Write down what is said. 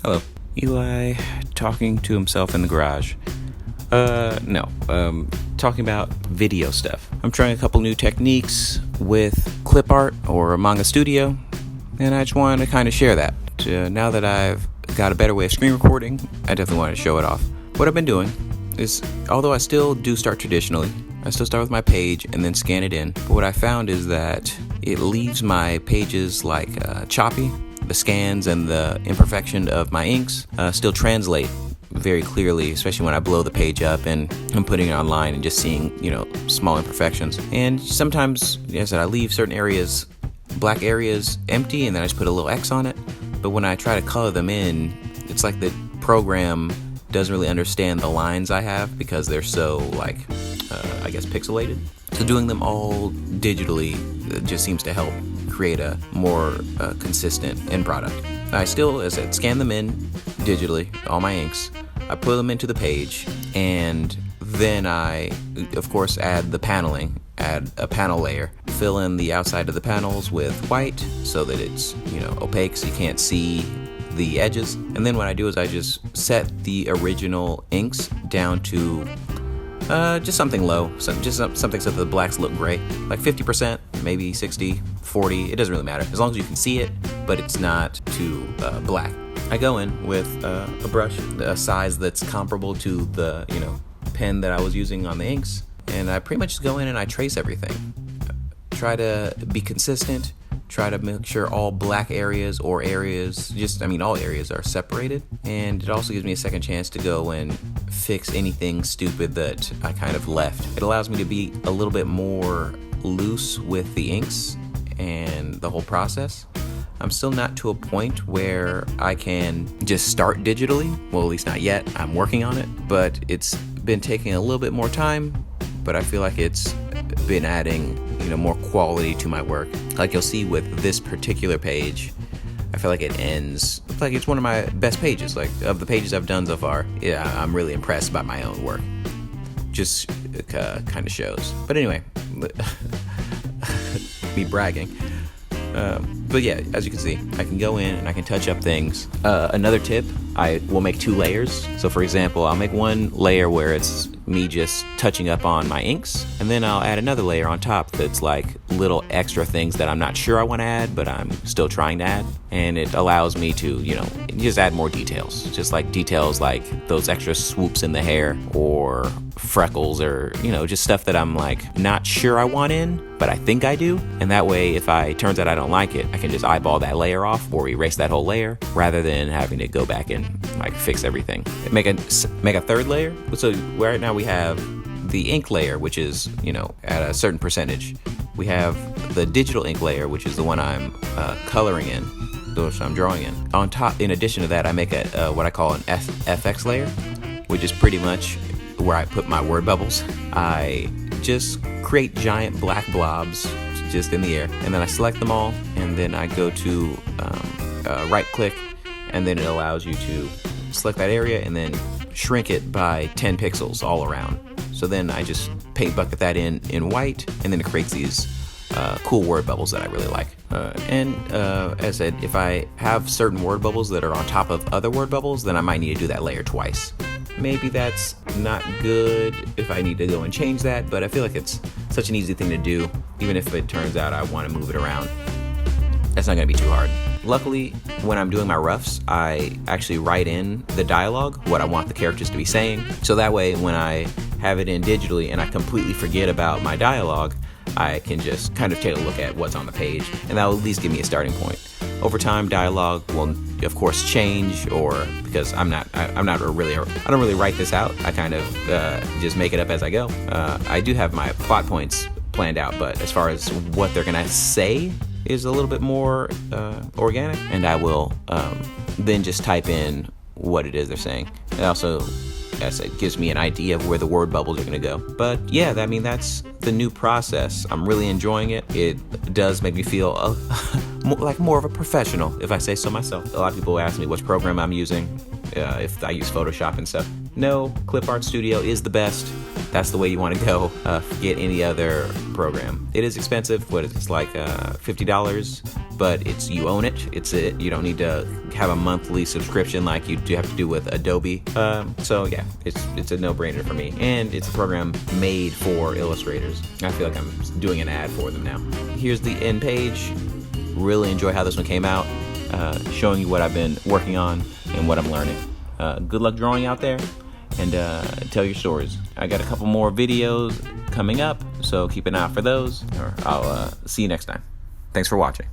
Hello. Eli talking to himself in the garage. No. Talking about video stuff. I'm trying a couple new techniques with clip art or Manga Studio, and I just wanted to kind of share that. Now that I've got a better way of screen recording, I definitely want to show it off. What I've been doing is, although I still do start traditionally, I still start with my page and then scan it in. But what I found is that it leaves my pages like choppy. The scans and the imperfection of my inks still translate very clearly, especially when I blow the page up and I'm putting it online and just seeing, small imperfections. And sometimes, as I said, I leave certain areas, black areas, empty, and then I just put a little X on it. But when I try to color them in, it's like the program doesn't really understand the lines I have because they're so, pixelated. So doing them all digitally just seems to help create a more consistent end product. I still, as I said, scan them in digitally, all my inks. I put them into the page, and then I, of course, add the paneling, add a panel layer, fill in the outside of the panels with white so that it's, opaque so you can't see the edges. And then what I do is I just set the original inks down to just something low, something so that the blacks look gray, like 50%, maybe 60, 40, it doesn't really matter, as long as you can see it, but it's not too black. I go in with a brush, a size that's comparable to the, pen that I was using on the inks, and I pretty much just go in and I trace everything. Try to be consistent, try to make sure all black areas or areas, all areas are separated, and it also gives me a second chance to go and fix anything stupid that I kind of left. It allows me to be a little bit more loose with the inks and the whole process. I'm still not to a point where I can just start digitally. Well, at least not yet. I'm working on it, but it's been taking a little bit more time, but I feel like it's been adding, more quality to my work. Like you'll see with this particular page, I feel like it ends, like it's one of my best pages. Like of the pages I've done so far, I'm really impressed by my own work. Just kind of shows. But anyway, me bragging. But yeah, as you can see, I can go in and I can touch up things. Another tip, I will make 2 layers. So for example, I'll make one layer where it's me just touching up on my inks, and then I'll add another layer on top that's like little extra things that I'm not sure I want to add, but I'm still trying to add. And it allows me to, just add more details. Just like details like those extra swoops in the hair or freckles or, just stuff that I'm like not sure I want in, but I think I do. And that way, if it turns out I don't like it, I can just eyeball that layer off or erase that whole layer rather than having to go back and fix everything. Make a third layer. So right now we have the ink layer, which is, at a certain percentage. We have the digital ink layer, which is the one I'm coloring in, which I'm drawing in. On top, in addition to that, I make what I call an FX layer, which is pretty much where I put my word bubbles. I just create giant black blobs just in the air, and then I select them all, and then I go to right click, and then it allows you to select that area and then shrink it by 10 pixels all around. So then I just paint bucket that in white, and then it creates these cool word bubbles that I really like. As I said, if I have certain word bubbles that are on top of other word bubbles, then I might need to do that layer twice. Maybe that's not good if I need to go and change that, but I feel like it's such an easy thing to do, even if it turns out I want to move it around. That's not going to be too hard. Luckily, when I'm doing my roughs, I actually write in the dialogue, what I want the characters to be saying. So that way, when I have it in digitally and I completely forget about my dialogue, I can just kind of take a look at what's on the page, and that will at least give me a starting point. Over time, dialogue will, of course, change, or because I don't really write this out. I kind of just make it up as I go. I do have my plot points planned out, but as far as what they're gonna say is a little bit more organic, and I will then just type in what it is they're saying. It also, as it gives me an idea of where the word bubbles are going to go. But yeah, that's the new process. I'm really enjoying it. It does make me feel like more of a professional, if I say so myself. A lot of people ask me which program I'm using, if I use Photoshop and stuff. No, Clip Art Studio is the best. That's the way you want to go. Forget any other program. It is expensive, but it's like $50, but you own it. You don't need to have a monthly subscription like you do have to do with Adobe. So yeah, it's a no-brainer for me, and it's a program made for illustrators. I feel like I'm doing an ad for them now. Here's the end page. Really enjoy how this one came out, showing you what I've been working on and what I'm learning. Good luck drawing out there, and tell your stories. I got a couple more videos coming up, so keep an eye out for those, or I'll see you next time. Thanks for watching.